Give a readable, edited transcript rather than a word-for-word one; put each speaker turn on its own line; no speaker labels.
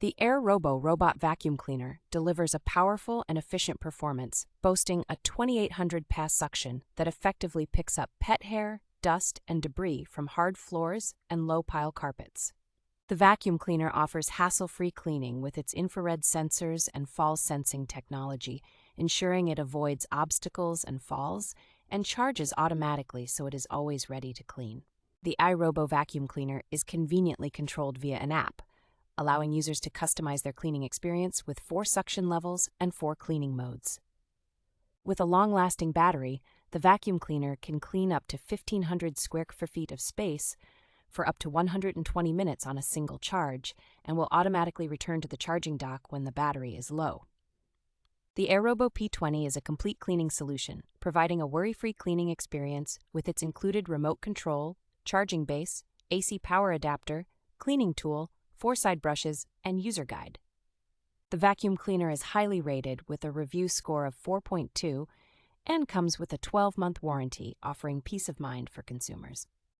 The AIRROBO Robot Vacuum Cleaner delivers a powerful and efficient performance, boasting a 2,800 pass suction that effectively picks up pet hair, dust, and debris from hard floors and low-pile carpets. The vacuum cleaner offers hassle-free cleaning with its infrared sensors and fall-sensing technology, ensuring it avoids obstacles and falls, and charges automatically so it is always ready to clean. The AIRROBO vacuum cleaner is conveniently controlled via an app, allowing users to customize their cleaning experience with 4 suction levels and 4 cleaning modes. With a long-lasting battery, the vacuum cleaner can clean up to 1,500 square feet of space for up to 120 minutes on a single charge, and will automatically return to the charging dock when the battery is low. The AIRROBO P20 is a complete cleaning solution, providing a worry-free cleaning experience with its included remote control, charging base, AC power adapter, cleaning tool, 4 side brushes, and user guide. The vacuum cleaner is highly rated with a review score of 4.2 and comes with a 12-month warranty, offering peace of mind for consumers.